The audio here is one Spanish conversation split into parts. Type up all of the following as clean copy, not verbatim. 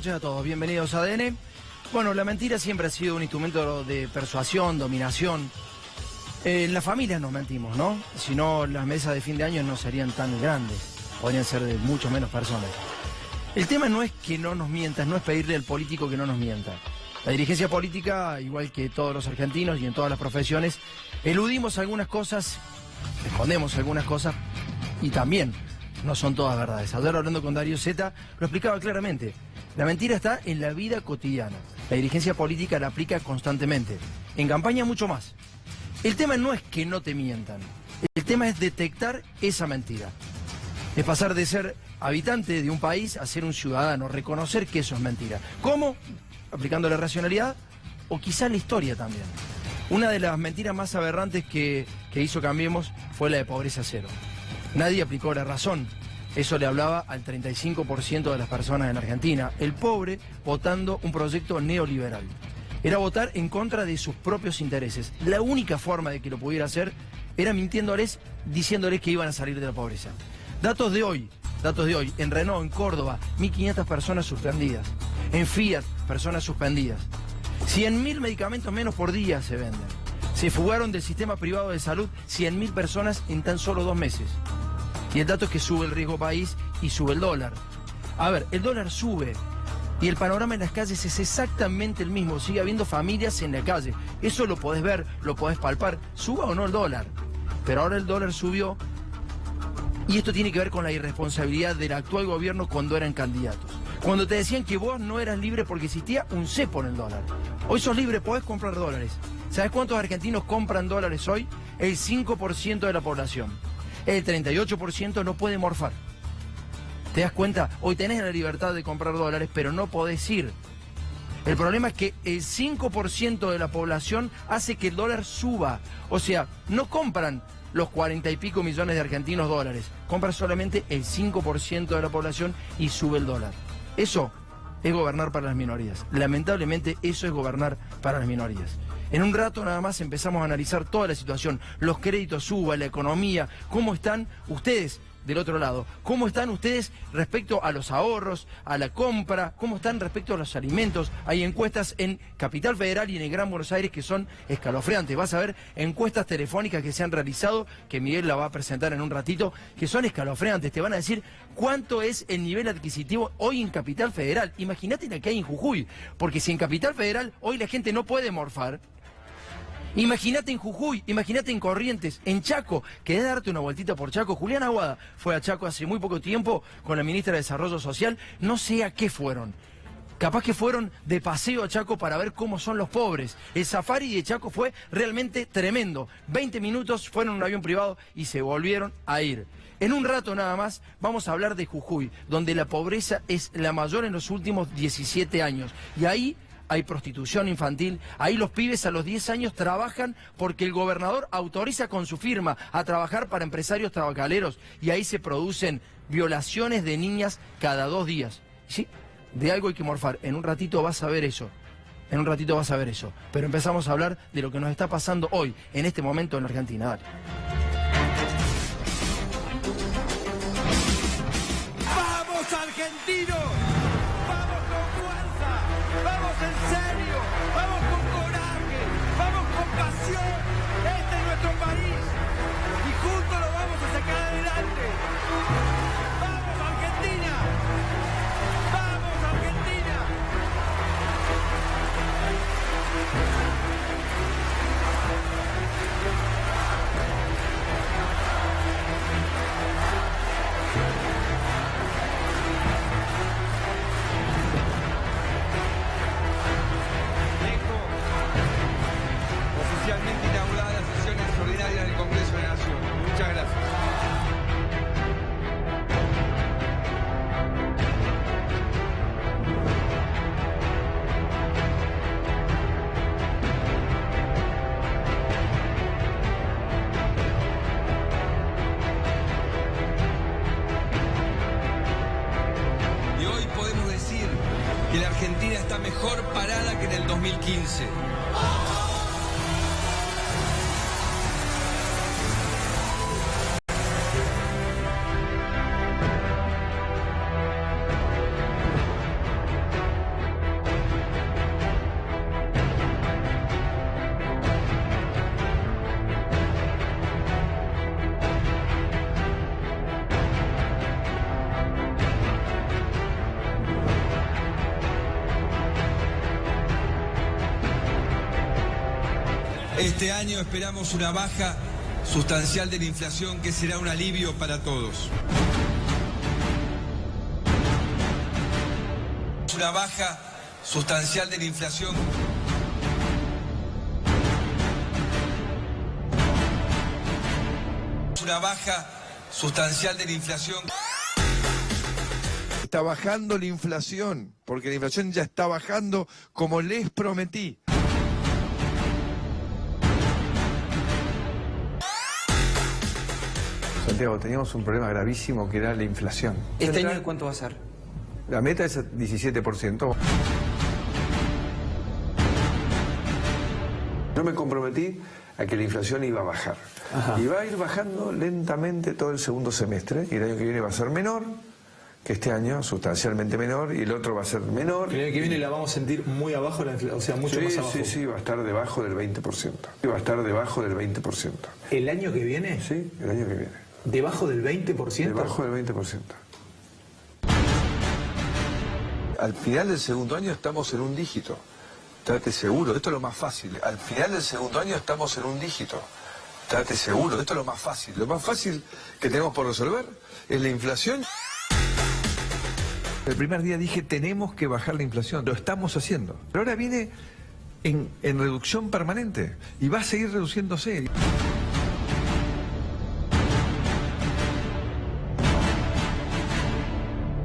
noches a todos, bienvenidos a ADN. Bueno, la mentira siempre ha sido un instrumento de persuasión, dominación. En las familias nos mentimos, ¿no? Si no, las mesas de fin de año no serían tan grandes, podrían ser de mucho menos personas. El tema no es que no nos mientas, no es pedirle al político que no nos mienta. La dirigencia política, igual que todos los argentinos y en todas las profesiones, eludimos algunas cosas, escondemos algunas cosas y también no son todas verdades. Ayer hablando con Darío Zeta, lo explicaba claramente. La mentira está en la vida cotidiana. La dirigencia política la aplica constantemente. En campaña mucho más. El tema no es que no te mientan. El tema es detectar esa mentira. Es pasar de ser habitante de un país a ser un ciudadano, reconocer que eso es mentira. ¿Cómo? Aplicando la racionalidad o quizá la historia también. Una de las mentiras más aberrantes que hizo Cambiemos fue la de pobreza cero. Nadie aplicó la razón. Eso le hablaba al 35% de las personas en Argentina. El pobre votando un proyecto neoliberal. Era votar en contra de sus propios intereses. La única forma de que lo pudiera hacer era mintiéndoles, diciéndoles que iban a salir de la pobreza. Datos de hoy. En Renault, en Córdoba, 1.500 personas suspendidas. En Fiat, personas suspendidas. 100.000 medicamentos menos por día se venden. Se fugaron del sistema privado de salud 100.000 personas en tan solo 2 meses. Y el dato es que sube el riesgo país y sube el dólar. A ver, el dólar sube y el panorama en las calles es exactamente el mismo. Sigue habiendo familias en la calle. Eso lo podés ver, lo podés palpar. Suba o no el dólar. Pero ahora el dólar subió y esto tiene que ver con la irresponsabilidad del actual gobierno cuando eran candidatos. Cuando te decían que vos no eras libre porque existía un cepo en el dólar. Hoy sos libre, podés comprar dólares. ¿Sabés cuántos argentinos compran dólares hoy? El 5% de la población. El 38% no puede morfar. ¿Te das cuenta? Hoy tenés la libertad de comprar dólares, pero no podés ir. El problema es que el 5% de la población hace que el dólar suba. O sea, no compran los 40 y pico millones de argentinos dólares. Compran solamente el 5% de la población y sube el dólar. Eso es gobernar para las minorías. Lamentablemente, eso es gobernar para las minorías. En un rato nada más empezamos a analizar toda la situación, los créditos suba, la economía, cómo están ustedes del otro lado, cómo están ustedes respecto a los ahorros, a la compra, cómo están respecto a los alimentos. Hay encuestas en Capital Federal y en el Gran Buenos Aires que son escalofriantes. Vas a ver encuestas telefónicas que se han realizado, que Miguel la va a presentar en un ratito, que son escalofriantes. Te van a decir cuánto es el nivel adquisitivo hoy en Capital Federal. Imagínate la que hay en Jujuy, porque si en Capital Federal hoy la gente no puede morfar, imagínate en Jujuy, imagínate en Corrientes, en Chaco. ¿Querés darte una vueltita por Chaco? Julián Aguada fue a Chaco hace muy poco tiempo con la ministra de Desarrollo Social. No sé a qué fueron. Capaz que fueron de paseo a Chaco para ver cómo son los pobres. El safari de Chaco fue realmente tremendo. 20 minutos, fueron en un avión privado y se volvieron a ir. En un rato nada más vamos a hablar de Jujuy, donde la pobreza es la mayor en los últimos 17 años. Y ahí hay prostitución infantil, ahí los pibes a los 10 años trabajan porque el gobernador autoriza con su firma a trabajar para empresarios tabacaleros y ahí se producen violaciones de niñas cada 2 días. ¿Sí? De algo hay que morfar. En un ratito vas a ver eso. Pero empezamos a hablar de lo que nos está pasando hoy, en este momento en la Argentina. Dale. ¡Vamos, argentinos! ¡Vamos con fuerza! ¡Vamos en serio! ¡Vamos con coraje! ¡Vamos con pasión! ¡Este es nuestro país! ¡Y juntos lo vamos a sacar adelante! ¡Vamos, Argentina! ¡Vamos, Argentina! Oficialmente inaugurada la sesión extraordinaria del Congreso de la Nación. Muchas gracias. Y hoy podemos decir que la Argentina está mejor parada que en el 2015. Este año esperamos una baja sustancial de la inflación que será un alivio para todos. Una baja sustancial de la inflación. Una baja sustancial de la inflación. Está bajando la inflación, porque la inflación ya está bajando como les prometí. Santiago, teníamos un problema gravísimo que era la inflación. ¿Este año cuánto va a ser? La meta es 17%. Yo me comprometí a que la inflación iba a bajar. Ajá. Y va a ir bajando lentamente todo el segundo semestre, y el año que viene va a ser menor que este año, sustancialmente menor, y el otro va a ser menor. El año que viene la vamos a sentir muy abajo, o sea, mucho más abajo. Sí, va a estar debajo del 20%. Va a estar debajo del 20%. ¿El año que viene? Sí, el año que viene. ¿Debajo del 20%? Debajo del 20%. Al final del segundo año estamos en un dígito. Trate seguro, esto es lo más fácil. Al final del segundo año estamos en un dígito. Trate seguro, esto es lo más fácil. Lo más fácil que tenemos por resolver es la inflación. El primer día dije, tenemos que bajar la inflación. Lo estamos haciendo. Pero ahora viene en reducción permanente y va a seguir reduciéndose.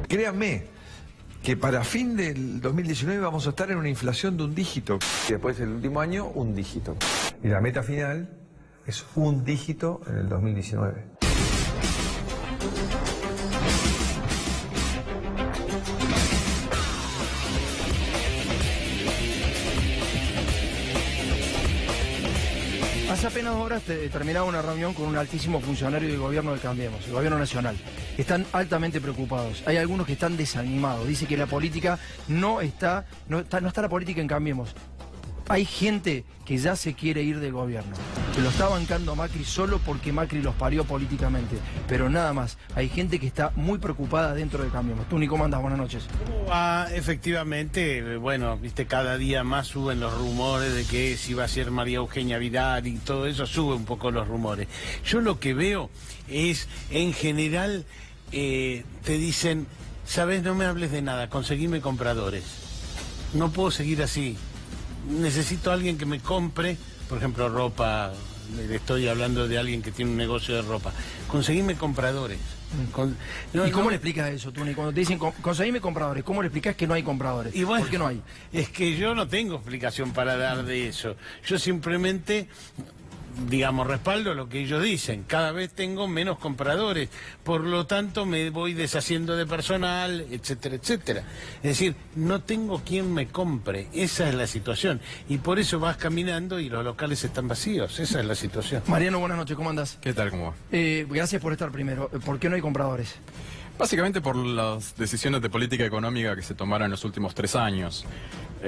Créanme que para fin del 2019 vamos a estar en una inflación de un dígito. Y después el último año, un dígito. Y la meta final es un dígito en el 2019. Hace apenas horas terminaba una reunión con un altísimo funcionario del gobierno de Cambiemos, el gobierno nacional. Están altamente preocupados. Hay algunos que están desanimados. Dice que la política no está la política en Cambiemos. Hay gente que ya se quiere ir del gobierno, que lo está bancando a Macri solo porque Macri los parió políticamente, pero nada más. Hay gente que está muy preocupada dentro de Cambiemos. Tú, Nico, ¿cómo andás? Buenas noches. ¿Cómo va? Efectivamente, bueno, viste, cada día más suben los rumores de que si va a ser María Eugenia Vidal y todo eso, sube un poco los rumores. Yo lo que veo es, en general, te dicen, ¿sabes? No me hables de nada, conseguime compradores. No puedo seguir así. Necesito a alguien que me compre, por ejemplo, ropa. Le estoy hablando de alguien que tiene un negocio de ropa. Conseguime compradores. ¿Y cómo le explicas eso, Tony? Cuando te dicen conseguime compradores, ¿cómo le explicas que no hay compradores? Y bueno, ¿por qué no hay? Es que yo no tengo explicación para dar de eso. Yo simplemente, digamos, respaldo lo que ellos dicen. Cada vez tengo menos compradores, por lo tanto me voy deshaciendo de personal, etcétera, etcétera. Es decir, no tengo quien me compre. Esa es la situación. Y por eso vas caminando y los locales están vacíos. Esa es la situación. Mariano, buenas noches, ¿cómo andás? ¿Qué tal? ¿Cómo va? Gracias por estar primero. ¿Por qué no hay compradores? Básicamente por las decisiones de política económica que se tomaron en los últimos 3 años.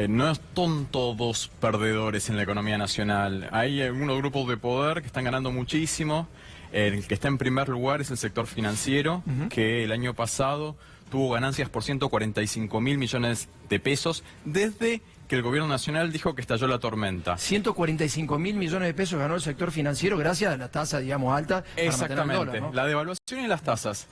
No son todos perdedores en la economía nacional. Hay algunos grupos de poder que están ganando muchísimo. El que está en primer lugar es el sector financiero, que el año pasado tuvo ganancias por 145.000 millones de pesos desde que el gobierno nacional dijo que estalló la tormenta. 145.000 millones de pesos ganó el sector financiero gracias a la tasa, digamos, alta. Exactamente, para mantener el dólar, ¿no? La devaluación y las tasas.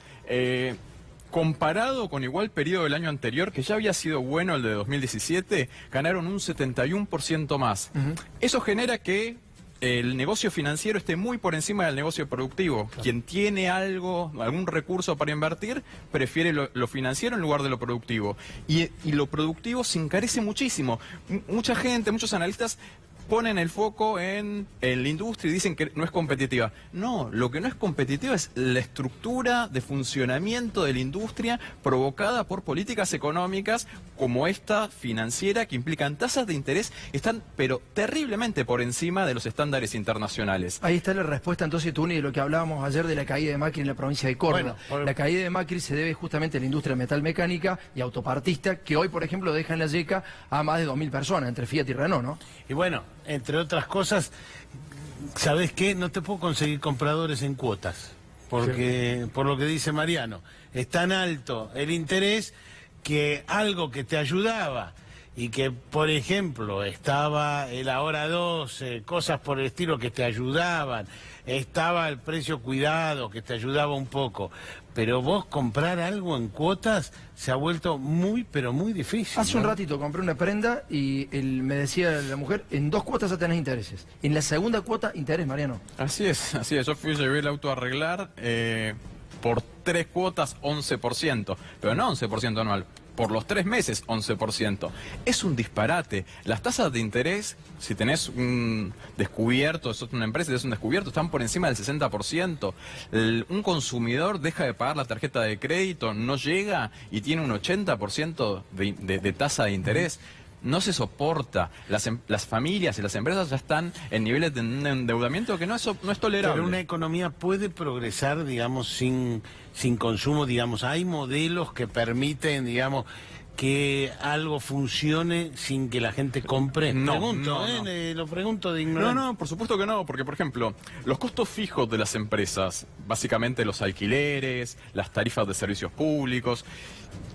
Comparado con igual periodo del año anterior, que ya había sido bueno el de 2017, ganaron un 71% más. Eso genera que el negocio financiero esté muy por encima del negocio productivo. Claro. Quien tiene algún recurso para invertir, prefiere lo financiero en lugar de lo productivo. Y lo productivo se encarece muchísimo. Mucha gente, muchos analistas ponen el foco en la industria y dicen que no es competitiva. No, lo que no es competitiva es la estructura de funcionamiento de la industria provocada por políticas económicas como esta financiera, que implican tasas de interés, están pero terriblemente por encima de los estándares internacionales. Ahí está la respuesta entonces, Tuni, de lo que hablábamos ayer de la caída de Macri en la provincia de Córdoba. Bueno, la caída de Macri se debe justamente a la industria metalmecánica y autopartista, que hoy, por ejemplo, deja en la yeca a más de 2.000 personas, entre Fiat y Renault, ¿no? Y bueno, entre otras cosas, ¿sabes qué? No te puedo conseguir compradores en cuotas, porque, por lo que dice Mariano, es tan alto el interés que algo que te ayudaba y que, por ejemplo, estaba el ahora 12, cosas por el estilo que te ayudaban, estaba el precio cuidado que te ayudaba un poco, pero vos comprar algo en cuotas se ha vuelto muy, pero muy difícil. Hace un ¿no? ratito compré una prenda y me decía la mujer, en 2 cuotas ya tenés intereses. En la segunda cuota, interés, Mariano. Así es, así es. Yo llevé el auto a arreglar por 3 cuotas 11%, pero no 11% anual. Por los 3 meses, 11%. Es un disparate. Las tasas de interés, si tenés un descubierto, sos una empresa y tenés un descubierto, están por encima del 60%. Un consumidor deja de pagar la tarjeta de crédito, no llega y tiene un 80% de tasa de interés. No se soporta. Las familias y las empresas ya están en niveles de endeudamiento que no es tolerable. Pero una economía puede progresar, digamos, sin consumo, digamos. Hay modelos que permiten, digamos, que algo funcione sin que la gente compre. No, pregunto, no. Lo pregunto de ignorante. No, por supuesto que no, porque por ejemplo, los costos fijos de las empresas, básicamente los alquileres, las tarifas de servicios públicos,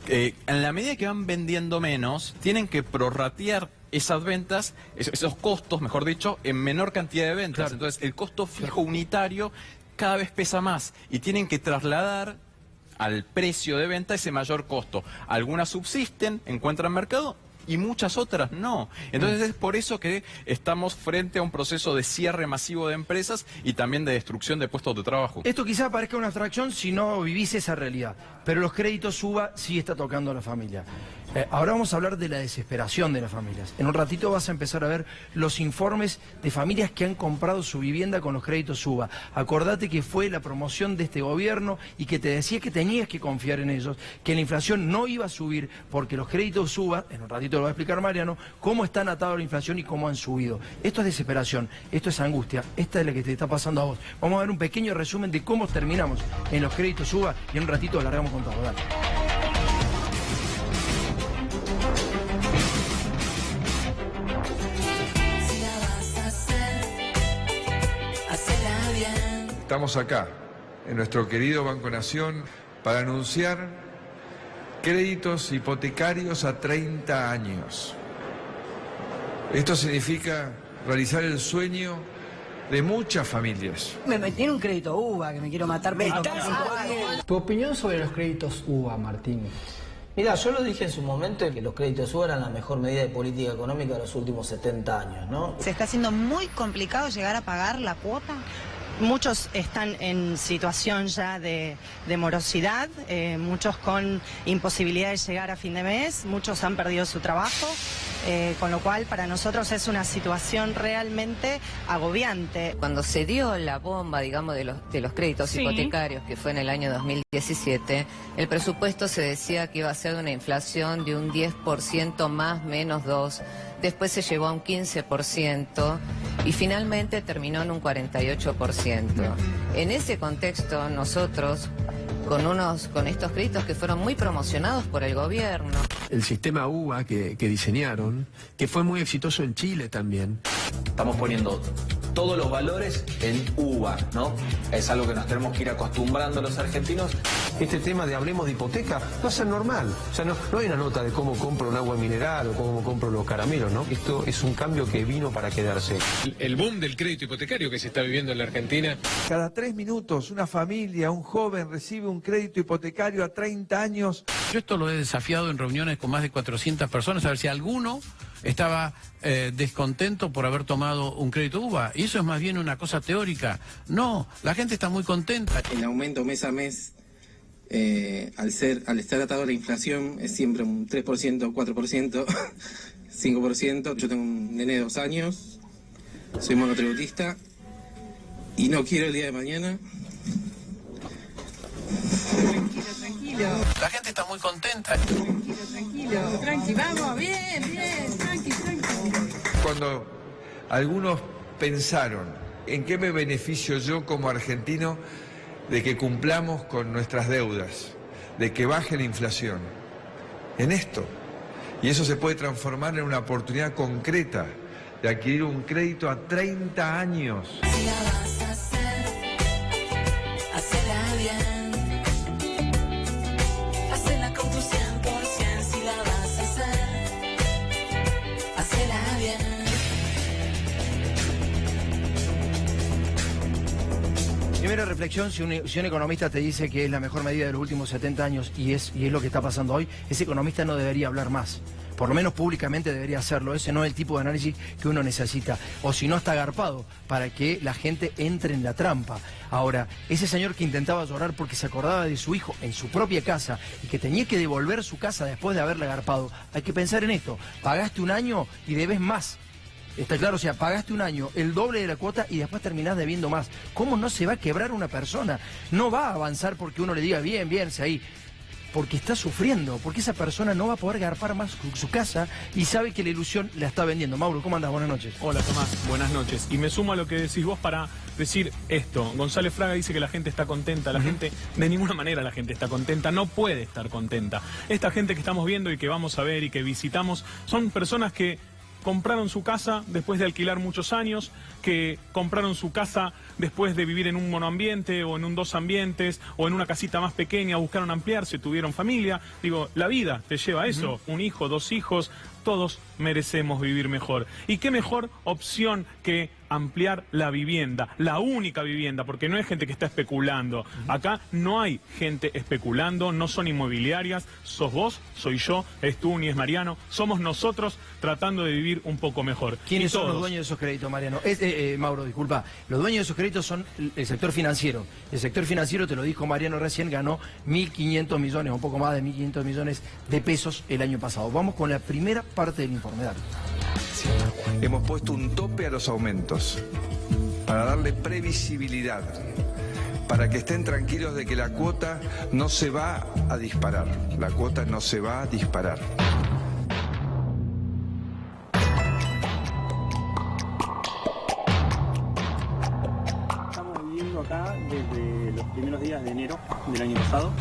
en la medida que van vendiendo menos, tienen que prorratear esas ventas, esos costos, mejor dicho, en menor cantidad de ventas. Claro. Entonces, el costo fijo unitario cada vez pesa más y tienen que trasladar al precio de venta ese mayor costo. Algunas subsisten, encuentran mercado y muchas otras no. Entonces es por eso que estamos frente a un proceso de cierre masivo de empresas y también de destrucción de puestos de trabajo. Esto quizá parezca una abstracción si no vivís esa realidad, pero los créditos UBA sí está tocando a la familia. Ahora vamos a hablar de la desesperación de las familias. En un ratito vas a empezar a ver los informes de familias que han comprado su vivienda con los créditos UBA. Acordate que fue la promoción de este gobierno y que te decía que tenías que confiar en ellos, que la inflación no iba a subir porque los créditos UBA, en un ratito lo va a explicar Mariano, cómo están atados a la inflación y cómo han subido. Esto es desesperación, esto es angustia, esta es la que te está pasando a vos. Vamos a ver un pequeño resumen de cómo terminamos en los créditos UBA y en un ratito largamos con todo. Dale. Estamos acá, en nuestro querido Banco Nación, para anunciar créditos hipotecarios a 30 años. Esto significa realizar el sueño de muchas familias. Me metí en un crédito UBA, que me quiero matar. Tu opinión sobre los créditos UBA, Martín. Mira, yo lo dije en su momento que los créditos UBA eran la mejor medida de política económica de los últimos 70 años, ¿no? ¿Se está haciendo muy complicado llegar a pagar la cuota? Muchos están en situación ya de morosidad, muchos con imposibilidad de llegar a fin de mes, muchos han perdido su trabajo, con lo cual para nosotros es una situación realmente agobiante. Cuando se dio la bomba, digamos, de los créditos hipotecarios, que fue en el año 2017, el presupuesto se decía que iba a ser una inflación de un 10% más menos 2%. Después se llegó a un 15% y finalmente terminó en un 48%. En ese contexto nosotros, con estos créditos que fueron muy promocionados por el gobierno. El sistema UBA que diseñaron, que fue muy exitoso en Chile también. Estamos poniendo todos los valores en UBA, ¿no? Es algo que nos tenemos que ir acostumbrando los argentinos. Este tema de hablemos de hipoteca va a ser normal. O sea, no hay una nota de cómo compro un agua mineral o cómo compro los caramelos, ¿no? Esto es un cambio que vino para quedarse. El boom del crédito hipotecario que se está viviendo en la Argentina. Cada 3 minutos una familia, un joven recibe un crédito hipotecario a 30 años. Yo esto lo he desafiado en reuniones con más de 400 personas, a ver si alguno estaba descontento por haber tomado un crédito UBA. Y eso es más bien una cosa teórica. No, la gente está muy contenta. El aumento mes a mes, al estar atado a la inflación, es siempre un 3%, 4%, 5%. Yo tengo un nene de 2 años, soy monotributista y no quiero el día de mañana. Tranquilo. La gente está muy contenta. Tranquilo, tranqui, vamos, bien, tranqui. Cuando algunos pensaron en qué me beneficio yo como argentino de que cumplamos con nuestras deudas, de que baje la inflación, en esto. Y eso se puede transformar en una oportunidad concreta de adquirir un crédito a 30 años. Si la vas a hacer, hacela bien. Hacela con tu 100%. Si la vas a hacer, primera reflexión, si un economista te dice que es la mejor medida de los últimos 70 años y es lo que está pasando hoy, ese economista no debería hablar más. Por lo menos públicamente debería hacerlo. Ese no es el tipo de análisis que uno necesita. O si no, está agarpado para que la gente entre en la trampa. Ahora, ese señor que intentaba llorar porque se acordaba de su hijo en su propia casa y que tenía que devolver su casa después de haberle agarpado, hay que pensar en esto. Pagaste un año y debes más. Está claro, o sea, pagaste un año, el doble de la cuota y después terminás debiendo más. ¿Cómo no se va a quebrar una persona? No va a avanzar porque uno le diga, bien, ahí. Porque está sufriendo, porque esa persona no va a poder garpar más su casa y sabe que la ilusión la está vendiendo. Mauro, ¿cómo andás? Buenas noches. Hola, Tomás. Buenas noches. Y me sumo a lo que decís vos para decir esto. González Fraga dice que la gente está contenta. La gente, de ninguna manera la gente está contenta. No puede estar contenta. Esta gente que estamos viendo y que vamos a ver y que visitamos son personas que compraron su casa después de alquilar muchos años, que compraron su casa después de vivir en un monoambiente o en un dos ambientes o en una casita más pequeña, buscaron ampliarse, tuvieron familia. Digo, la vida te lleva a eso, un hijo, dos hijos, todos merecemos vivir mejor. ¿Y qué mejor opción que ampliar la vivienda, la única vivienda, porque no hay gente que está especulando. Acá no hay gente especulando, no son inmobiliarias, sos vos, soy yo, es tú ni es Mariano, somos nosotros tratando de vivir un poco mejor. ¿Quiénes son los dueños de esos créditos, Mariano? Mauro, disculpa, los dueños de esos créditos son el sector financiero. El sector financiero, te lo dijo Mariano recién, ganó 1.500 millones, un poco más de 1.500 millones de pesos el año pasado. Vamos con la primera parte del informe. Dale. Hemos puesto un tope a los aumentos para darle previsibilidad, para que estén tranquilos de que la cuota no se va a disparar. La cuota no se va a disparar. Estamos viviendo acá desde los primeros días de enero del año pasado.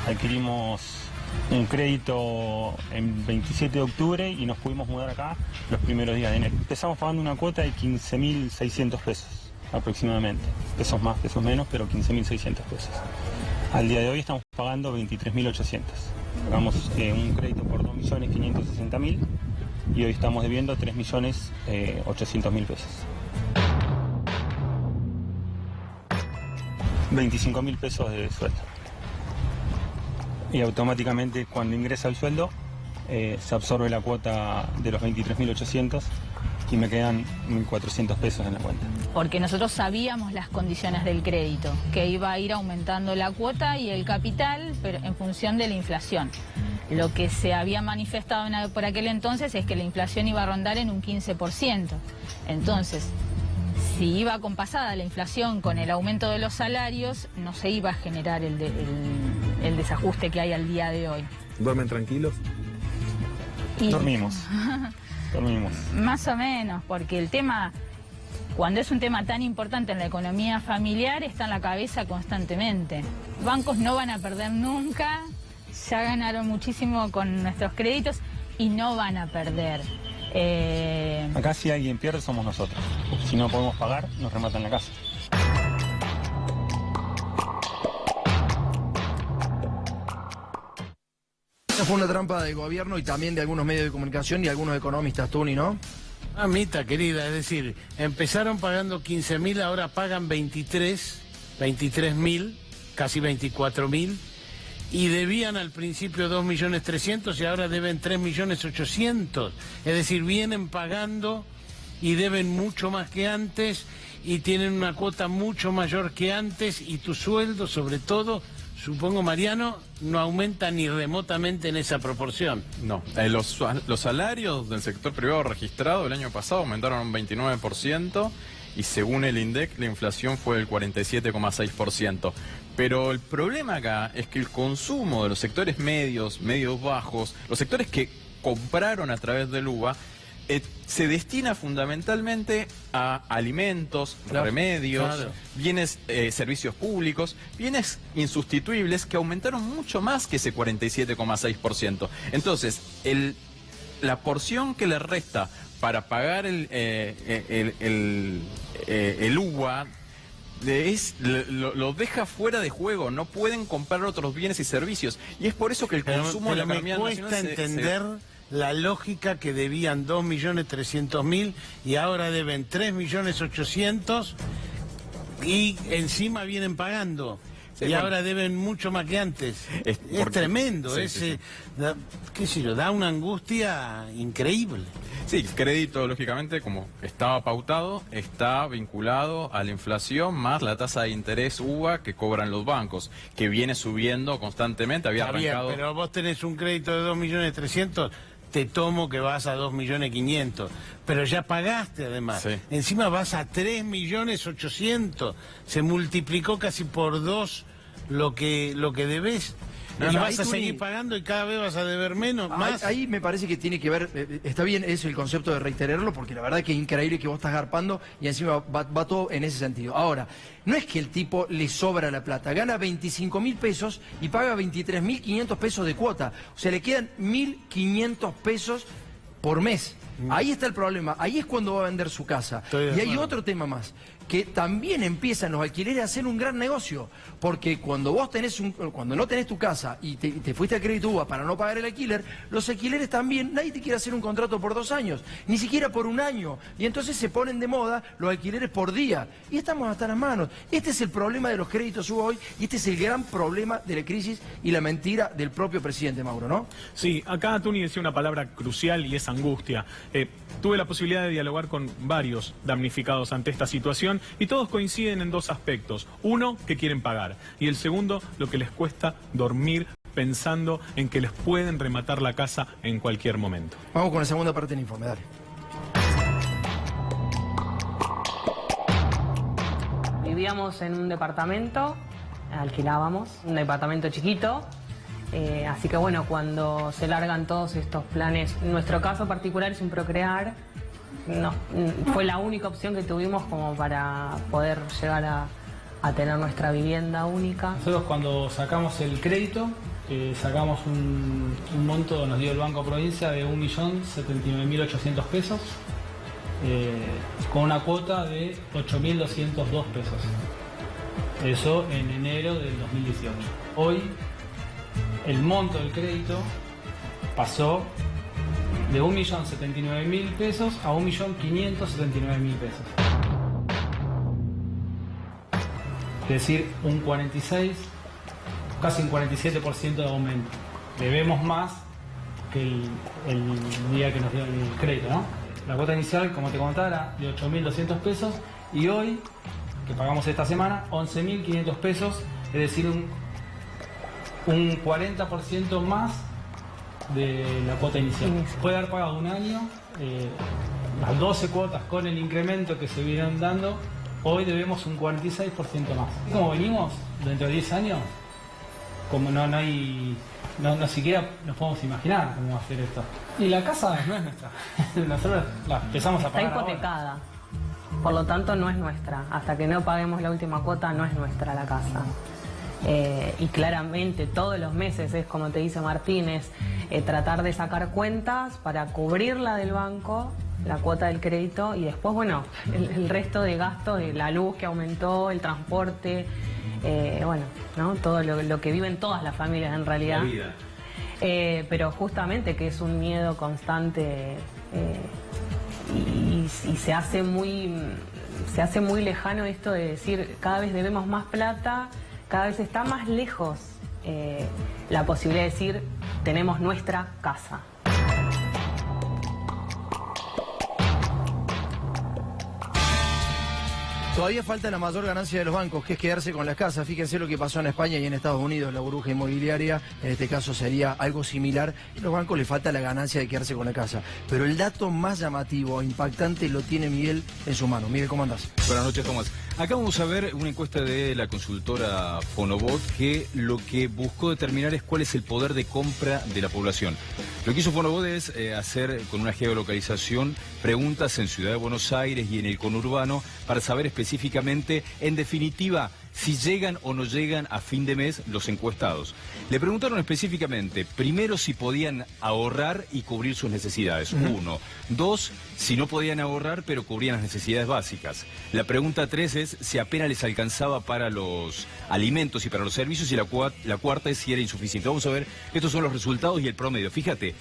Adquirimos un crédito en 27 de octubre y nos pudimos mudar acá los primeros días de enero. Empezamos pagando una cuota de 15.600 pesos aproximadamente. Pesos más, pesos menos, pero 15.600 pesos. Al día de hoy estamos pagando 23.800. Pagamos un crédito por 2.560.000 y hoy estamos debiendo 3.800.000 pesos. 25.000 pesos de sueldo. Y automáticamente cuando ingresa el sueldo se absorbe la cuota de los 23.800 y me quedan 1.400 pesos en la cuenta. Porque nosotros sabíamos las condiciones del crédito, que iba a ir aumentando la cuota y el capital, pero en función de la inflación. Lo que se había manifestado por aquel entonces es que la inflación iba a rondar en un 15%. Entonces, si iba acompasada la inflación con el aumento de los salarios, no se iba a generar el desajuste que hay al día de hoy. ¿Duermen tranquilos? Dormimos. Dormimos. Más o menos, porque el tema, cuando es un tema tan importante en la economía familiar, está en la cabeza constantemente. Bancos no van a perder nunca, ya ganaron muchísimo con nuestros créditos y no van a perder. Acá si alguien pierde somos nosotros. Si no podemos pagar, nos rematan la casa. Esa fue una trampa del gobierno y también de algunos medios de comunicación y algunos economistas, Tuni, ¿no? Mamita querida, es decir, empezaron pagando 15.000, ahora pagan 23.000, casi 24.000, y debían al principio 2.300.000 y ahora deben 3.800.000. Es decir, vienen pagando y deben mucho más que antes y tienen una cuota mucho mayor que antes y tu sueldo, sobre todo, supongo, Mariano, no aumenta ni remotamente en esa proporción. No, los salarios del sector privado registrado el año pasado aumentaron un 29% y según el INDEC la inflación fue del 47,6%. Pero el problema acá es que el consumo de los sectores medios, medios bajos, los sectores que compraron a través del UVA, se destina fundamentalmente a alimentos, remedios, bienes, servicios públicos, bienes insustituibles que aumentaron mucho más que ese 47,6%. Entonces, la porción que le resta para pagar el UVA lo deja fuera de juego, no pueden comprar otros bienes y servicios. Y es por eso que el consumo de la economía nacional me cuesta entender la lógica que debían 2.300.000 y ahora deben 3.800.000. Y encima vienen pagando. Sí, y bueno. ahora deben mucho más que antes. Es porque- tremendo, sí, sí, sí. qué sé yo, da una angustia increíble. Sí, el crédito, lógicamente, como estaba pautado, está vinculado a la inflación más la tasa de interés UVA que cobran los bancos, que viene subiendo constantemente. Había Está bien, arrancado... pero vos tenés un crédito de 2.300.000, te tomo que vas a 2.500.000, pero ya pagaste además. Sí. Encima vas a 3.800.000, se multiplicó casi por 2 lo que debes. No, y no, vas ahí a tú seguir ni- pagando y cada vez vas a deber menos, más. Ahí me parece que tiene que ver, está bien eso el concepto de reiterarlo, porque la verdad que es increíble que vos estás garpando y encima va todo en ese sentido. Ahora, no es que el tipo le sobra la plata, gana 25.000 pesos y paga 23.500 pesos de cuota, o sea, le quedan 1.500 pesos por mes. Ahí está el problema, ahí es cuando va a vender su casa. Estoy de Y hay acuerdo. otro tema más, que también empiezan los alquileres a hacer un gran negocio, porque cuando vos cuando no tenés tu casa y te fuiste al crédito UVA para no pagar el alquiler, los alquileres también, nadie te quiere hacer un contrato por 2 años, ni siquiera por 1 año, y entonces se ponen de moda los alquileres por día, y estamos hasta las manos. Este es el problema de los créditos UVA hoy, y este es el gran problema de la crisis y la mentira del propio presidente Mauro, ¿no? Sí, acá Tuni decía una palabra crucial y es angustia. Tuve la posibilidad de dialogar con varios damnificados ante esta situación y todos coinciden en 2 aspectos. Uno, que quieren pagar. Y el segundo, lo que les cuesta dormir pensando en que les pueden rematar la casa en cualquier momento. Vamos con la segunda parte del informe, dale. Vivíamos en un departamento, alquilábamos, un departamento chiquito. Así que bueno, cuando se largan todos estos planes, en nuestro caso particular es un procrear, fue la única opción que tuvimos como para poder llegar a tener nuestra vivienda única. Nosotros cuando sacamos el crédito, sacamos un monto, nos dio el Banco Provincia de 1.079.800 pesos, con una cuota de 8.202 pesos. Eso en enero del 2018. Hoy el monto del crédito pasó de 1.079.000 pesos a 1.579.000 pesos. Es decir, un 46, casi un 47% de aumento. Debemos más que el día que nos dio el crédito, ¿no? La cuota inicial, como te comentaba, era de 8.200 pesos y hoy, que pagamos esta semana, 11.500 pesos, es decir, un 40% más de la cuota inicial. Puede haber pagado 1 año, las 12 cuotas con el incremento que se vienen dando, hoy debemos un 46% más. Como venimos, dentro de 10 años, como no siquiera nos podemos imaginar cómo va a ser esto. Y la casa no es nuestra. Nosotros la empezamos a Está pagar hipotecada, por lo tanto no es nuestra. Hasta que no paguemos la última cuota no es nuestra la casa. Y claramente todos los meses es como te dice Martínez, tratar de sacar cuentas para cubrir la del banco, la cuota del crédito y después, bueno, el resto de gastos, de la luz que aumentó, el transporte, bueno, ¿no? Todo lo que viven todas las familias en realidad. La vida. Pero justamente que es un miedo constante y se hace muy lejano esto de decir cada vez debemos más plata. Cada vez está más lejos la posibilidad de decir tenemos nuestra casa. Todavía falta la mayor ganancia de los bancos, que es quedarse con las casas. Fíjense lo que pasó en España y en Estados Unidos, la burbuja inmobiliaria, en este caso sería algo similar. A los bancos les falta la ganancia de quedarse con la casa. Pero el dato más llamativo e impactante lo tiene Miguel en su mano. Miguel, ¿cómo andás? Buenas noches, Tomás. Acá vamos a ver una encuesta de la consultora Fonobot que lo que buscó determinar es cuál es el poder de compra de la población. Lo que hizo Fonobot es hacer con una geolocalización preguntas en Ciudad de Buenos Aires y en el conurbano para saber específicamente, en definitiva, si llegan o no llegan a fin de mes los encuestados. Le preguntaron específicamente, primero, si podían ahorrar y cubrir sus necesidades. 1. 2, si no podían ahorrar pero cubrían las necesidades básicas. La pregunta 3 es si apenas les alcanzaba para los alimentos y para los servicios, y la cuarta es si era insuficiente. Vamos a ver, estos son los resultados y el promedio. Fíjate,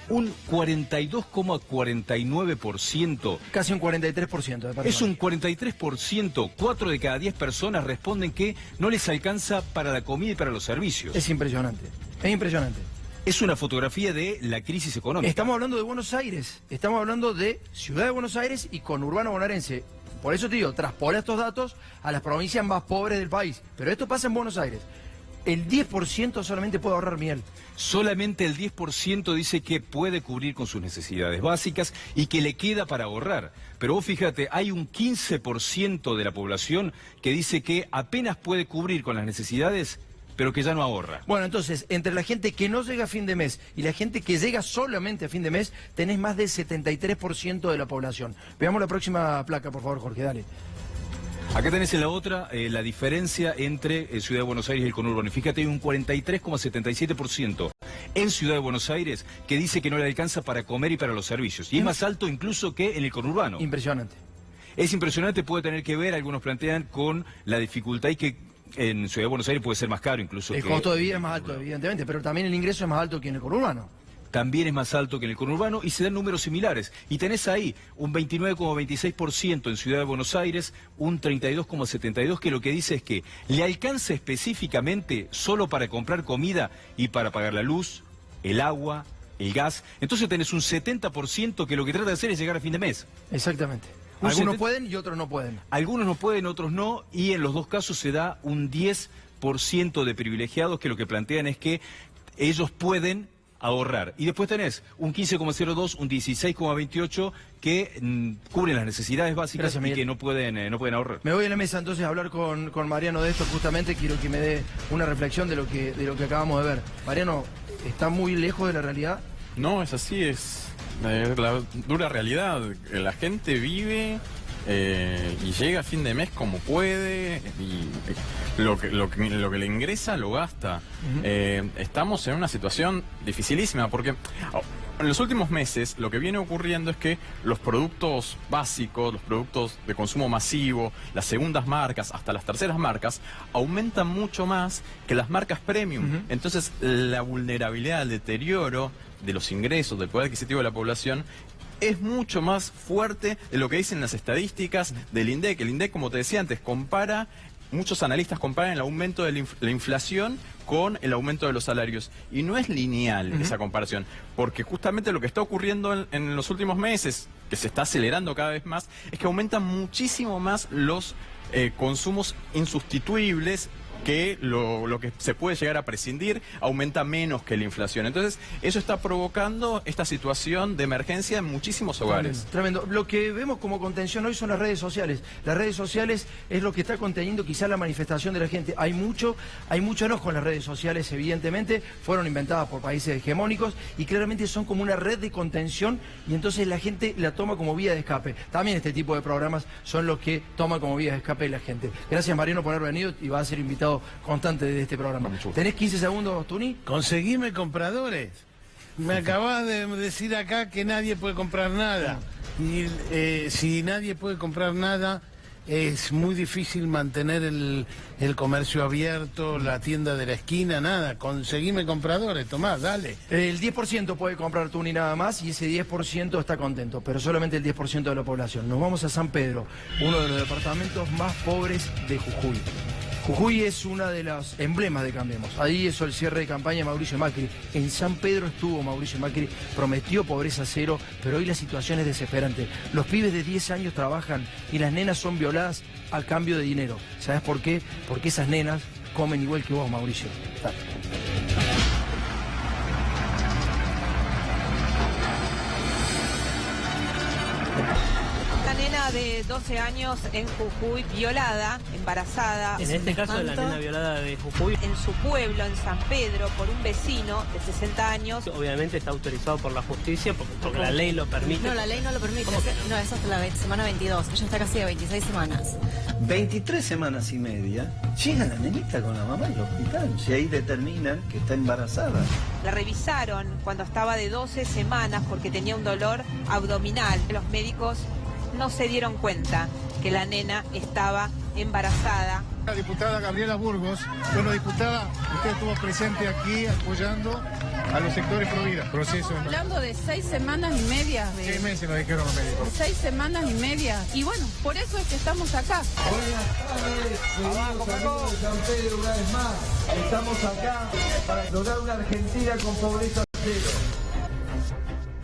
un 42,49%. Casi un 43%. Es un 43%. 4 de cada 10 personas responden que no les alcanza para la comida y para los servicios. Es impresionante. Es impresionante. Es una fotografía de la crisis económica. Estamos hablando de Buenos Aires. Estamos hablando de Ciudad de Buenos Aires y conurbano bonaerense. Por eso te digo, traspola estos datos a las provincias más pobres del país. Pero esto pasa en Buenos Aires. El 10% solamente puede ahorrar, Miguel. Solamente el 10% dice que puede cubrir con sus necesidades básicas y que le queda para ahorrar. Pero vos fíjate, hay un 15% de la población que dice que apenas puede cubrir con las necesidades, pero que ya no ahorra. Bueno, entonces, entre la gente que no llega a fin de mes y la gente que llega solamente a fin de mes, tenés más del 73% de la población. Veamos la próxima placa, por favor, Jorge, dale. Acá tenés en la otra la diferencia entre Ciudad de Buenos Aires y el conurbano. Y fíjate, hay un 43,77% en Ciudad de Buenos Aires que dice que no le alcanza para comer y para los servicios. Y es más alto incluso que en el conurbano. Impresionante. Es impresionante, puede tener que ver, algunos plantean, con la dificultad y que en Ciudad de Buenos Aires puede ser más caro incluso. El costo de vida es más alto, evidentemente, pero también el ingreso es más alto que en el conurbano. También es más alto que en el conurbano y se dan números similares. Y tenés ahí un 29,26% en Ciudad de Buenos Aires, un 32,72%, que lo que dice es que le alcanza específicamente solo para comprar comida y para pagar la luz, el agua, el gas. Entonces tenés un 70% que lo que trata de hacer es llegar a fin de mes. Exactamente. Algunos pueden y otros no pueden. Algunos no pueden, otros no, y en los dos casos se da un 10% de privilegiados que lo que plantean es que ellos pueden ahorrar. Y después tenés un 15,02, un 16,28 que cubren las necesidades básicas. Gracias, y que no pueden ahorrar. Me voy a la mesa entonces a hablar con Mariano de esto. Justamente quiero que me dé una reflexión de lo que acabamos de ver. Mariano, ¿está muy lejos de la realidad? No, es así, es la dura realidad. La gente vive y llega a fin de mes como puede y lo que le ingresa lo gasta. Estamos en una situación dificilísima porque en los últimos meses lo que viene ocurriendo es que los productos básicos, los productos de consumo masivo, las segundas marcas, hasta las terceras marcas, aumentan mucho más que las marcas premium. Entonces la vulnerabilidad, el deterioro de los ingresos, del poder adquisitivo de la población es mucho más fuerte de lo que dicen las estadísticas del INDEC. El INDEC, como te decía antes, muchos analistas comparan el aumento de la inflación con el aumento de los salarios. Y no es lineal esa comparación, porque justamente lo que está ocurriendo en los últimos meses, que se está acelerando cada vez más, es que aumentan muchísimo más los consumos insustituibles, que lo que se puede llegar a prescindir aumenta menos que la inflación. Entonces, eso está provocando esta situación de emergencia en muchísimos hogares. Tremendo. Lo que vemos como contención hoy son las redes sociales. Las redes sociales es lo que está conteniendo quizá la manifestación de la gente. Hay mucho enojo en las redes sociales, evidentemente. Fueron inventadas por países hegemónicos y claramente son como una red de contención y entonces la gente la toma como vía de escape. También este tipo de programas son los que toman como vía de escape la gente. Gracias, Mariano, por haber venido y va a ser invitado constante de este programa. ¿Tenés 15 segundos, Tuni? Conseguime compradores. Me acabas de decir acá que nadie puede comprar nada. Y si nadie puede comprar nada, es muy difícil mantener el comercio abierto, la tienda de la esquina, nada. Conseguime compradores, Tomás, dale. El 10% puede comprar Tuni nada más y ese 10% está contento, pero solamente el 10% de la población. Nos vamos a San Pedro, uno de los departamentos más pobres de Jujuy. Jujuy es una de los emblemas de Cambiemos. Ahí hizo el cierre de campaña de Mauricio Macri. En San Pedro estuvo Mauricio Macri, prometió pobreza cero, pero hoy la situación es desesperante. Los pibes de 10 años trabajan y las nenas son violadas al cambio de dinero. ¿Sabes por qué? Porque esas nenas comen igual que vos, Mauricio. Dale. De 12 años en Jujuy, violada, embarazada. En este caso de la nena violada de Jujuy. En su pueblo, en San Pedro, por un vecino de 60 años. Obviamente está autorizado por la justicia porque la ley lo permite. No, la ley no lo permite. No, es hasta la semana 22. Ella está casi de 26 semanas. 23 semanas y media, llega la nenita con la mamá al hospital. Si ahí determinan que está embarazada. La revisaron cuando estaba de 12 semanas porque tenía un dolor abdominal. Los médicos no se dieron cuenta que la nena estaba embarazada. La diputada Gabriela Burgos, bueno, diputada, usted estuvo presente aquí apoyando a los sectores pro vida. Proceso. Hablando de 6 semanas y media. 6 meses nos dijeron los médicos. 6 semanas y media. Y bueno, por eso es que estamos acá. Abajo, de San Pedro una vez más. Estamos acá para lograr una Argentina con pobreza cero.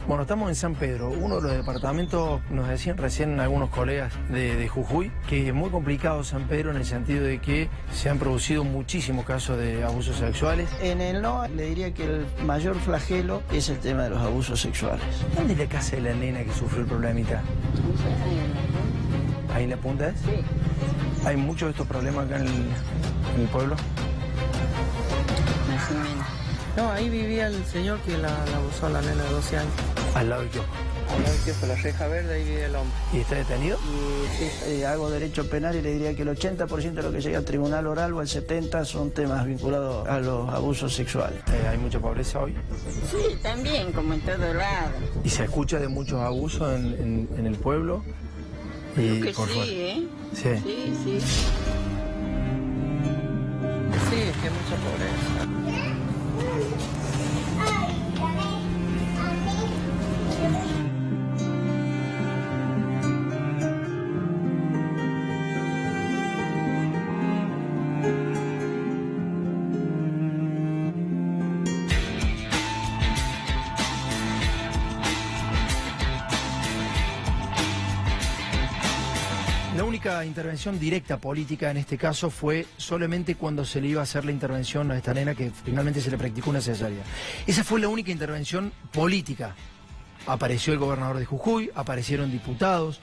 Bueno, estamos en San Pedro, uno de los departamentos, nos decían recién algunos colegas de Jujuy, que es muy complicado San Pedro en el sentido de que se han producido muchísimos casos de abusos sexuales. En el no, le diría que el mayor flagelo es el tema de los abusos sexuales. ¿Dónde es la casa de la nena que sufrió el problemita? ¿Ahí en la punta es? Sí. ¿Hay muchos de estos problemas acá en el pueblo? Más o menos. No, ahí vivía el señor que la abusó a la nena de 12 años. Al lado del kiosco. Al lado del kiosco, la reja verde, ahí vive el hombre. ¿Y está detenido? Y sí, hago derecho penal y le diría que el 80% de lo que llega al tribunal oral o el 70% son temas vinculados a los abusos sexuales. ¿Hay mucha pobreza hoy? Sí, también, como en todo lado. ¿Y se escucha de muchos abusos en el pueblo? Creo que sí, ¿eh? Sí. Sí, sí. Sí, es que hay mucha pobreza. La única intervención directa política en este caso fue solamente cuando se le iba a hacer la intervención a esta nena que finalmente se le practicó una cesárea. Esa fue la única intervención política. Apareció el gobernador de Jujuy, aparecieron diputados,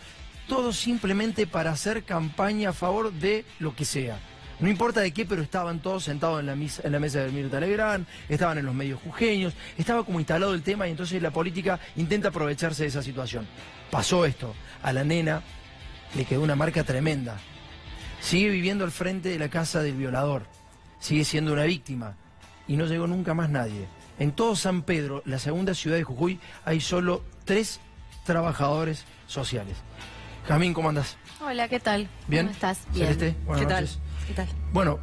todo simplemente para hacer campaña a favor de lo que sea. No importa de qué, pero estaban todos sentados en la mesa de Mirta Legrand, estaban en los medios jujeños, estaba como instalado el tema y entonces la política intenta aprovecharse de esa situación. Pasó esto, a la nena le quedó una marca tremenda. Sigue viviendo al frente de la casa del violador, sigue siendo una víctima y no llegó nunca más nadie. En todo San Pedro, la segunda ciudad de Jujuy, hay solo 3 trabajadores sociales. Jamín, ¿cómo andás? Hola, ¿qué tal? ¿Bien? ¿Cómo estás? Bien. Celeste, buenas ¿Qué noches. tal? ¿Qué tal? Bueno,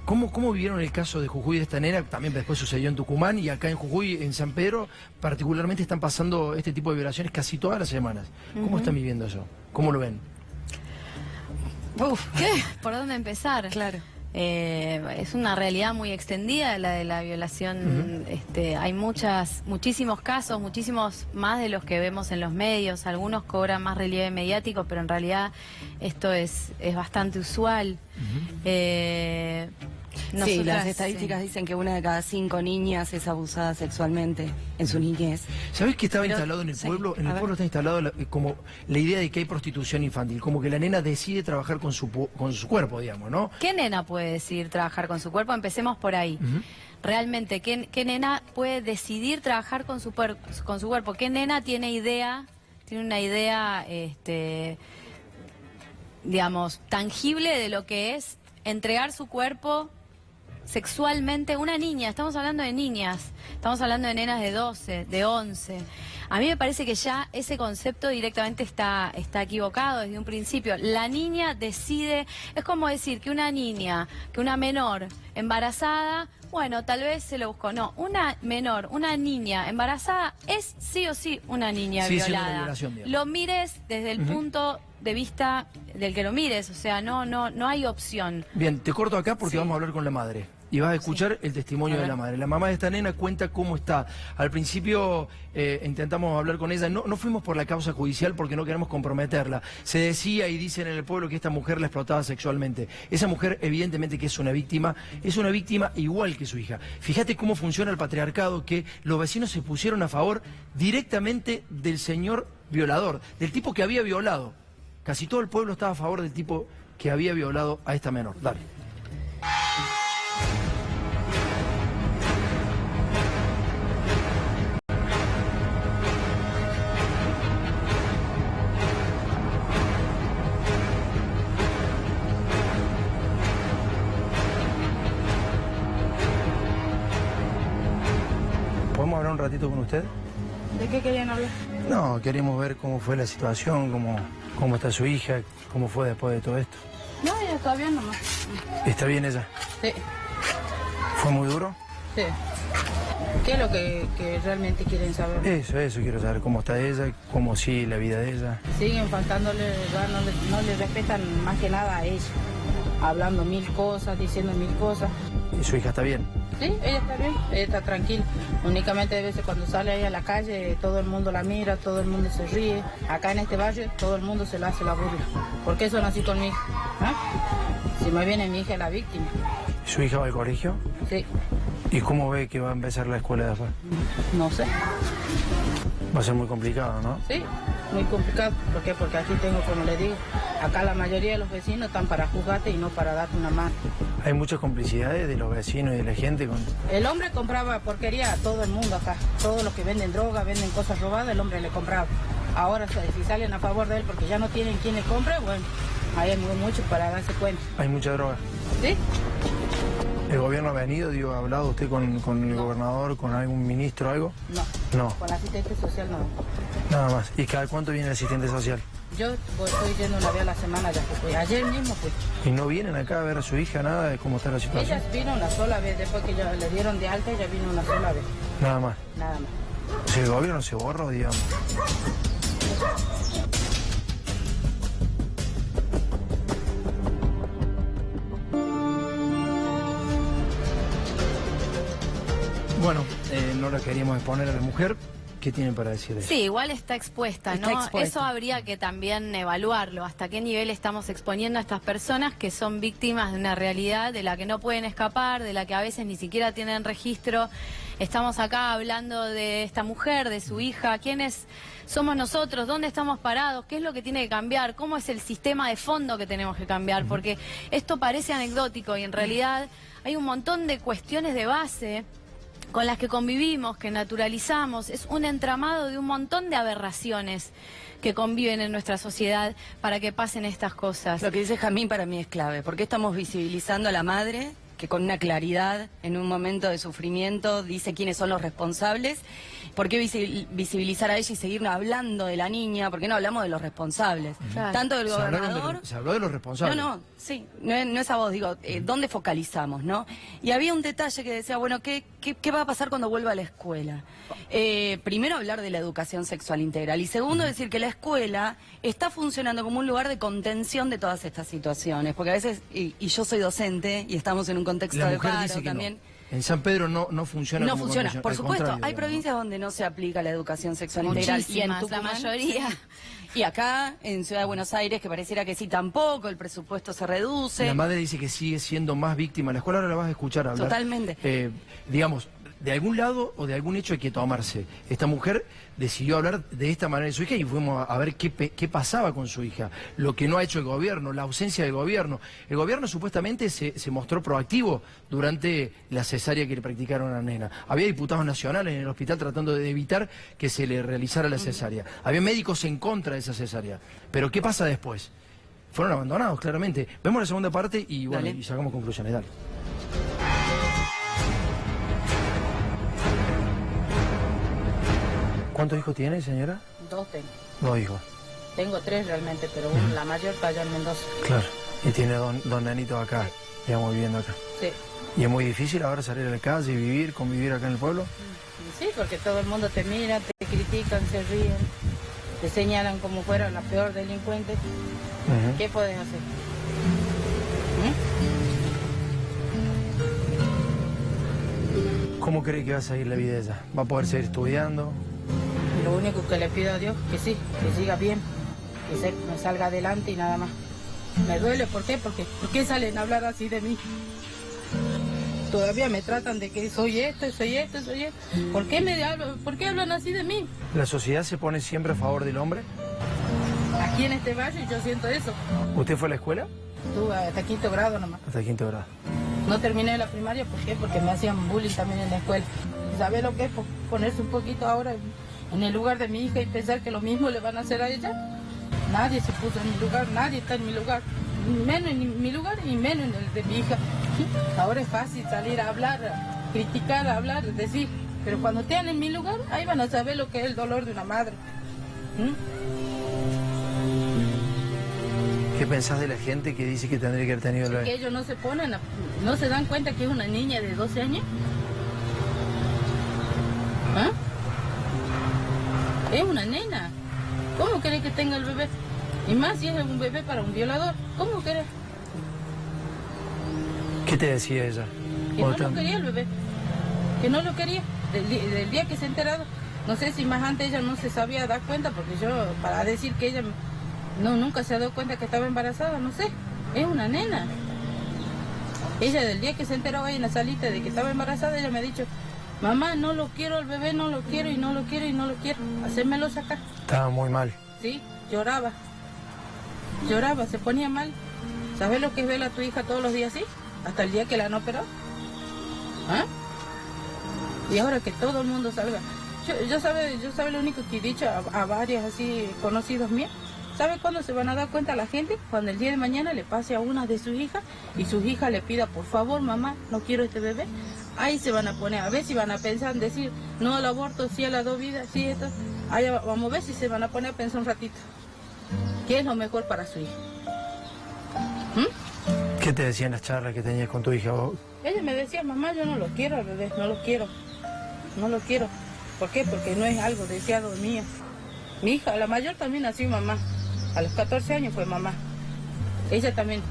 ¿cómo vivieron el caso de Jujuy de esta nena? También después sucedió en Tucumán y acá en Jujuy, en San Pedro, particularmente están pasando este tipo de violaciones casi todas las semanas. ¿Cómo están viviendo eso? ¿Cómo lo ven? Uf, ¿qué? ¿Por dónde empezar? Claro. Es una realidad muy extendida la de la violación. Hay muchísimos casos, muchísimos más de los que vemos en los medios. Algunos cobran más relieve mediático, pero en realidad esto es bastante usual. Sí, las estadísticas dicen que 1 de cada 5 niñas es abusada sexualmente en su niñez. ¿Sabés que estaba instalado en el pueblo? En el pueblo está instalado como la idea de que hay prostitución infantil, como que la nena decide trabajar con su cuerpo, digamos, ¿no? ¿Qué nena puede decidir trabajar con su cuerpo? Empecemos por ahí. Realmente, ¿qué nena puede decidir trabajar con su cuerpo? ¿Qué nena tiene una idea, digamos, tangible de lo que es entregar su cuerpo sexualmente? Una niña, estamos hablando de niñas, estamos hablando de nenas de 12, de 11. A mí me parece que ya ese concepto directamente está equivocado desde un principio. La niña decide, es como decir que una niña, que una menor embarazada, bueno, tal vez se lo buscó. No, una menor, una niña embarazada es sí o sí una niña violada. Lo mires desde el punto de vista del que lo mires, o sea, no hay opción. Bien, te corto acá porque vamos a hablar con la madre. Y vas a escuchar el testimonio de la madre. La mamá de esta nena cuenta cómo está. Al principio intentamos hablar con ella. No fuimos por la causa judicial porque no queremos comprometerla. Se decía y dicen en el pueblo que esta mujer la explotaba sexualmente. Esa mujer evidentemente que es una víctima igual que su hija. Fíjate cómo funciona el patriarcado, que los vecinos se pusieron a favor directamente del señor violador, del tipo que había violado. Casi todo el pueblo estaba a favor del tipo que había violado a esta menor. Dale. ¿Podemos hablar un ratito con usted? ¿De qué querían hablar? No, queremos ver cómo fue la situación, cómo está su hija, cómo fue después de todo esto. No, ella está bien nomás. ¿Está bien ella? Sí. ¿Fue muy duro? Sí. ¿Qué es lo que realmente quieren saber? Eso quiero saber, cómo está ella, cómo sigue la vida de ella. Siguen faltándole, no le respetan más que nada a ella. Hablando mil cosas, diciendo mil cosas. ¿Y su hija está bien? Sí, ella está bien, ella está tranquila. Únicamente a veces cuando sale ahí a la calle, todo el mundo la mira, todo el mundo se ríe. Acá en este barrio, todo el mundo se le hace la burla. ¿Por qué son así con mi hija? ¿Ah? Si más bien mi hija es la víctima. ¿Su hija va al colegio? Sí. ¿Y cómo ve que va a empezar la escuela después? No sé. Va a ser muy complicado, ¿no? Sí, muy complicado. ¿Por qué? Porque aquí tengo, como le digo, acá la mayoría de los vecinos están para juzgarte y no para darte una mano. Hay muchas complicidades de los vecinos y de la gente con... El hombre compraba porquería a todo el mundo acá. Todos los que venden droga, venden cosas robadas, el hombre le compraba. Ahora, si salen a favor de él porque ya no tienen quien le compre, bueno, hay mucho para darse cuenta. Hay mucha droga. ¿Sí? ¿El gobierno ha venido, ha hablado usted con el gobernador, con algún ministro, algo? No. No. Con la asistente social no. Nada más. ¿Y cada cuánto viene el asistente social? Yo estoy yendo una vez a la semana ya. Pues, ayer mismo fui. ¿Y no vienen acá a ver a su hija, nada de cómo está la situación? Ella vino una sola vez, después que ya le dieron de alta, ella vino una sola vez. Nada más. Nada más. O sea, el gobierno se borró, digamos. Bueno, no la queríamos exponer a la mujer. ¿Qué tienen para decir de eso? Sí, igual está expuesta, ¿no? Está expuesta. Eso habría que también evaluarlo. ¿Hasta qué nivel estamos exponiendo a estas personas que son víctimas de una realidad de la que no pueden escapar, de la que a veces ni siquiera tienen registro? Estamos acá hablando de esta mujer, de su hija. ¿Quiénes somos nosotros? ¿Dónde estamos parados? ¿Qué es lo que tiene que cambiar? ¿Cómo es el sistema de fondo que tenemos que cambiar? Porque esto parece anecdótico y en realidad hay un montón de cuestiones de base con las que convivimos, que naturalizamos. Es un entramado de un montón de aberraciones que conviven en nuestra sociedad para que pasen estas cosas. Lo que dice Jazmín para mí es clave, porque estamos visibilizando a la madre que con una claridad en un momento de sufrimiento dice quiénes son los responsables. ¿Por qué visibilizar a ella y seguir hablando de la niña? ¿Por qué no hablamos de los responsables? Claro. Tanto del gobernador... Se habló de los responsables. No, sí, no es a vos, digo, ¿dónde focalizamos, no? Y había un detalle que decía, bueno, ¿qué va a pasar cuando vuelva a la escuela? Primero hablar de la educación sexual integral y segundo decir que la escuela está funcionando como un lugar de contención de todas estas situaciones, porque a veces, y yo soy docente y estamos en un contexto La de mujer paro dice que también... no. En San Pedro no funciona. No como funciona, condición, por al supuesto. contrario, Hay digamos. provincias donde no se aplica la educación sexual integral. Y en Muchísimas, Tucumán, la mayoría. Y acá, en Ciudad de Buenos Aires, que pareciera que sí, tampoco, el presupuesto se reduce. La madre dice que sigue siendo más víctima. En la escuela ahora la vas a escuchar hablar. Totalmente. Digamos, de algún lado o de algún hecho hay que tomarse. Esta mujer decidió hablar de esta manera de su hija y fuimos a ver qué pasaba con su hija. Lo que no ha hecho el gobierno, la ausencia del gobierno. El gobierno supuestamente se mostró proactivo durante la cesárea que le practicaron a la nena. Había diputados nacionales en el hospital tratando de evitar que se le realizara la cesárea. Había médicos en contra de esa cesárea. Pero ¿qué pasa después? Fueron abandonados, claramente. Vemos la segunda parte y bueno, y sacamos conclusiones. Dale. ¿Cuántos hijos tiene, señora? 2 tengo. 2 hijos. Tengo 3 realmente, pero la mayor está allá en Mendoza. Claro. Y tiene dos nenitos acá, digamos, viviendo acá. Sí. ¿Y es muy difícil ahora salir a la calle y convivir acá en el pueblo? Sí, porque todo el mundo te mira, te critican, se ríen, te señalan como fuera la peor delincuente. ¿Qué puedes hacer? ¿Cómo cree que va a seguir la vida de ella? ¿Va a poder seguir estudiando? Lo único que le pido a Dios, que sí, que siga bien, que me salga adelante y nada más. Me duele, ¿por qué? ¿Por qué salen a hablar así de mí? Todavía me tratan de que soy esto, soy esto, soy esto. ¿Por qué hablan así de mí? ¿La sociedad se pone siempre a favor del hombre? Aquí en este barrio yo siento eso. ¿Usted fue a la escuela? Tú hasta 5º grado nomás. Hasta 5º grado. No terminé la primaria, ¿por qué? Porque me hacían bullying también en la escuela. ¿Sabe lo que es ponerse un poquito ahora en el lugar de mi hija y pensar que lo mismo le van a hacer a ella? Nadie se puso en mi lugar, nadie está en mi lugar. Menos en mi lugar y menos en el de mi hija. Ahora es fácil salir a hablar, a criticar, a hablar, decir. Pero cuando estén en mi lugar, ahí van a saber lo que es el dolor de una madre. ¿Qué pensás de la gente que dice que tendría que haber tenido la... Que ellos no se dan cuenta que es una niña de 12 años. ¿Ah? Es una nena. ¿Cómo querés que tenga el bebé? Y más si es un bebé para un violador. ¿Cómo querés? ¿Qué te decía ella? Que no lo quería el bebé. Que no lo quería. Del día que se ha enterado. No sé si más antes ella no se sabía dar cuenta, porque yo, para decir que ella nunca se ha dado cuenta que estaba embarazada, no sé. Es una nena. Ella, del día que se enteró ahí en la salita de que estaba embarazada, ella me ha dicho: mamá, no lo quiero el bebé, no lo quiero y no lo quiero y no lo quiero. Hacérmelo sacar. Estaba muy mal. Sí, lloraba. Lloraba, se ponía mal. ¿Sabes lo que es ver a tu hija todos los días así? Hasta el día que la han operado. ¿Ah? Y ahora que todo el mundo salga. Yo sabe lo único que he dicho a varios así conocidos míos. ¿Sabe cuándo se van a dar cuenta la gente? Cuando el día de mañana le pase a una de sus hijas y su hija le pida: por favor, mamá, no quiero este bebé. Ahí se van a poner, a ver si van a pensar en decir no al aborto, sí a la dos vidas, sí esto. Ahí vamos a ver si se van a poner a pensar un ratito. ¿Qué es lo mejor para su hija? ¿Qué te decían las charlas que tenías con tu hija? Ella me decía: mamá, yo no lo quiero al bebé, no lo quiero. No lo quiero. ¿Por qué? Porque no es algo deseado mío. Mi hija, la mayor, también nació mamá. A los 14 años fue mamá. Ella también,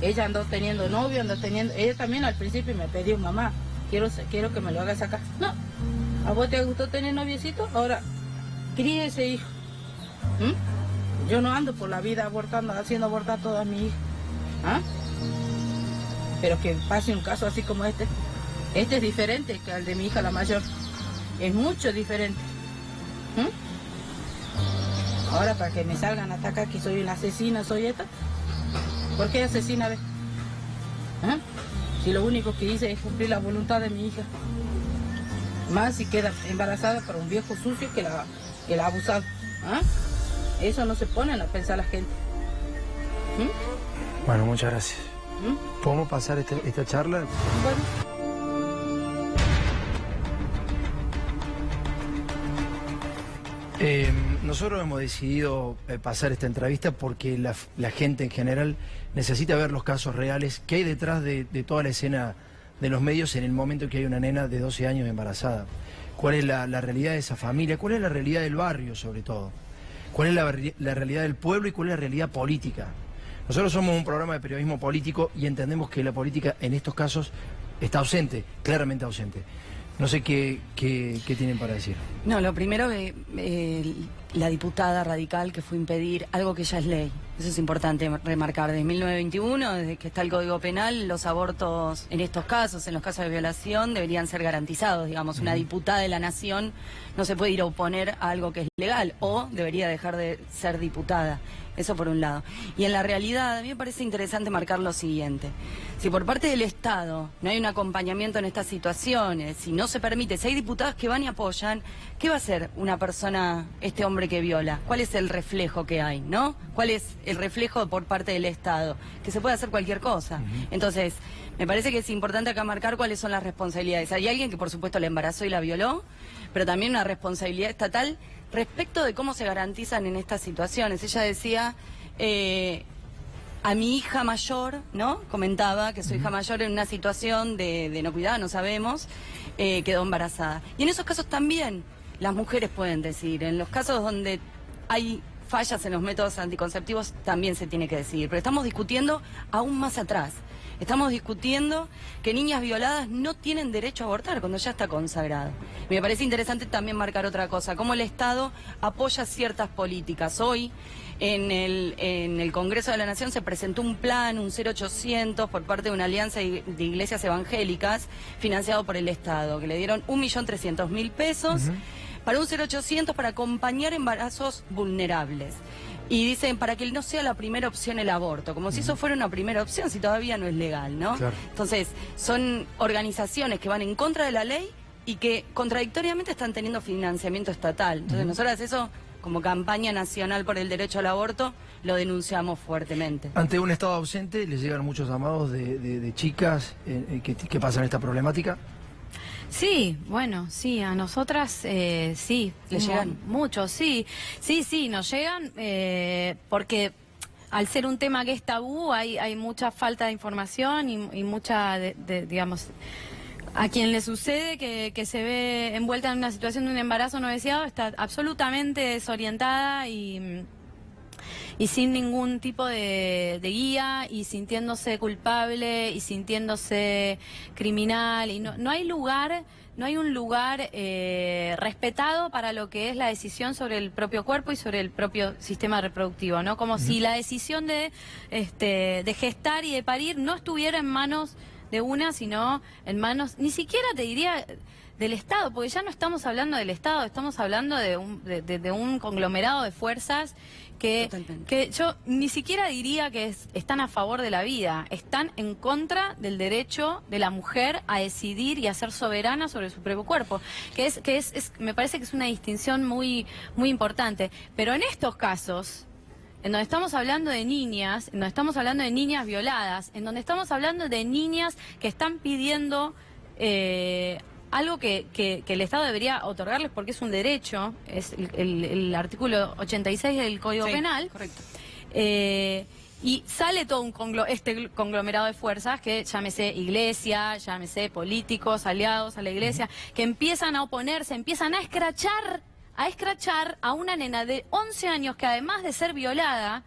ella andó teniendo novio, ella también al principio me pidió: mamá, quiero que me lo hagas acá. No, ¿a vos te gustó tener noviecito? Ahora, críe ese hijo. Yo no ando por la vida abortando, haciendo abortar a todas mis hijas. ¿Ah? Pero que pase un caso así como este. Este es diferente que el de mi hija, la mayor. Es mucho diferente. Ahora, para que me salgan a atacar que soy una asesina, soy esta. ¿Por qué asesina? ¿Ah? Si lo único que hice es cumplir la voluntad de mi hija. Más si queda embarazada por un viejo sucio que la ha abusado. ¿Ah? Eso no se ponen a pensar la gente. Bueno, muchas gracias. ¿Podemos pasar esta charla? Bueno. Nosotros hemos decidido pasar esta entrevista porque la gente en general necesita ver los casos reales que hay detrás de toda la escena de los medios en el momento que hay una nena de 12 años embarazada. ¿Cuál es la realidad de esa familia? ¿Cuál es la realidad del barrio, sobre todo? ¿Cuál es la realidad del pueblo y cuál es la realidad política? Nosotros somos un programa de periodismo político y entendemos que la política en estos casos está ausente, claramente ausente. No sé qué tienen para decir. No, lo primero, la diputada radical que fue impedir algo que ya es ley. Eso es importante remarcar. Desde 1921, desde que está el Código Penal, los abortos en estos casos, en los casos de violación, deberían ser garantizados. Digamos, una diputada de la Nación no se puede ir a oponer a algo que es legal o debería dejar de ser diputada. Eso por un lado. Y en la realidad, a mí me parece interesante marcar lo siguiente. Si por parte del Estado no hay un acompañamiento en estas situaciones, si no se permite, si hay diputados que van y apoyan, ¿qué va a hacer una persona, este hombre que viola? ¿Cuál es el reflejo que hay, no? ¿Cuál es el reflejo por parte del Estado? Que se puede hacer cualquier cosa. Entonces, me parece que es importante acá marcar cuáles son las responsabilidades. Hay alguien que por supuesto la embarazó y la violó, pero también una responsabilidad estatal respecto de cómo se garantizan en estas situaciones. Ella decía, a mi hija mayor, ¿no? Comentaba que su hija mayor en una situación de no cuidado, no sabemos, quedó embarazada. Y en esos casos también las mujeres pueden decidir. En los casos donde hay fallas en los métodos anticonceptivos también se tiene que decidir. Pero estamos discutiendo aún más atrás. Estamos discutiendo que niñas violadas no tienen derecho a abortar cuando ya está consagrado. Me parece interesante también marcar otra cosa, cómo el Estado apoya ciertas políticas. Hoy en el Congreso de la Nación se presentó un plan, un 0800 por parte de una alianza de iglesias evangélicas financiado por el Estado, que le dieron 1.300.000 pesos para un 0800 para acompañar embarazos vulnerables. Y dicen, para que no sea la primera opción el aborto, como si eso fuera una primera opción, si todavía no es legal, ¿no? Claro. Entonces, son organizaciones que van en contra de la ley y que contradictoriamente están teniendo financiamiento estatal. Entonces, nosotras eso, como campaña nacional por el derecho al aborto, lo denunciamos fuertemente. Ante un Estado ausente, les llegan muchos llamados de chicas que pasan esta problemática. Sí, bueno, sí, a nosotras sí. ¿Les llegan? Muchos, sí. Sí, nos llegan porque al ser un tema que es tabú hay mucha falta de información y mucha, digamos, A quien le sucede que se ve envuelta en una situación de un embarazo no deseado está absolutamente desorientada y sin ningún tipo de guía y sintiéndose culpable y sintiéndose criminal y no hay un lugar respetado para lo que es la decisión sobre el propio cuerpo y sobre el propio sistema reproductivo, ¿no? Como si la decisión de gestar y de parir no estuviera en manos de una, sino en manos, ni siquiera te diría del Estado, porque ya no estamos hablando del Estado, estamos hablando de un conglomerado de fuerzas que yo ni siquiera diría que están a favor de la vida, están en contra del derecho de la mujer a decidir y a ser soberana sobre su propio cuerpo, me parece que es una distinción muy, muy importante. Pero en estos casos, en donde estamos hablando de niñas, en donde estamos hablando de niñas violadas, en donde estamos hablando de niñas que están pidiendo algo que el Estado debería otorgarles porque es un derecho, es el artículo 86 del Código Penal. Correcto. Y sale todo este conglomerado de fuerzas que llámese iglesia, llámese políticos, aliados a la iglesia, que empiezan a oponerse, empiezan a escrachar a una nena de 11 años que además de ser violada,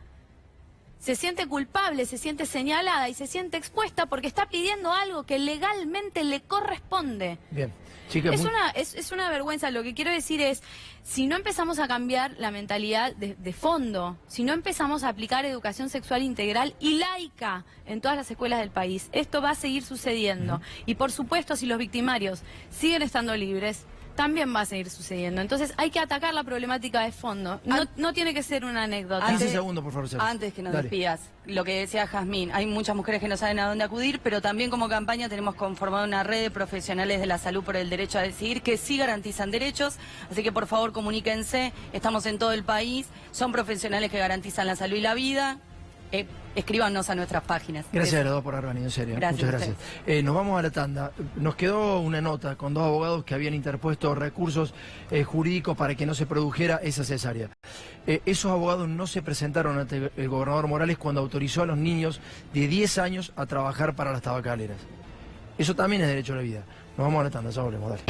se siente culpable, se siente señalada y se siente expuesta porque está pidiendo algo que legalmente le corresponde. Bien. Chica, es una vergüenza. Lo que quiero decir es, si no empezamos a cambiar la mentalidad de fondo, si no empezamos a aplicar educación sexual integral y laica en todas las escuelas del país, esto va a seguir sucediendo. Y por supuesto, si los victimarios siguen estando libres, también va a seguir sucediendo. Entonces hay que atacar la problemática de fondo. No tiene que ser una anécdota. 15 segundos, por favor. Antes que nos despidas, lo que decía Jazmín, hay muchas mujeres que no saben a dónde acudir, pero también como campaña tenemos conformado una red de profesionales de la salud por el derecho a decidir que sí garantizan derechos, así que por favor comuníquense, estamos en todo el país, son profesionales que garantizan la salud y la vida. Escríbanos a nuestras páginas. Gracias a los dos por haber venido, en serio. Muchas gracias. Nos vamos a la tanda. Nos quedó una nota con dos abogados que habían interpuesto recursos jurídicos para que no se produjera esa cesárea. Esos abogados no se presentaron ante el gobernador Morales cuando autorizó a los niños de 10 años a trabajar para las tabacaleras. Eso también es derecho a la vida. Nos vamos a la tanda, ya volvemos, dale.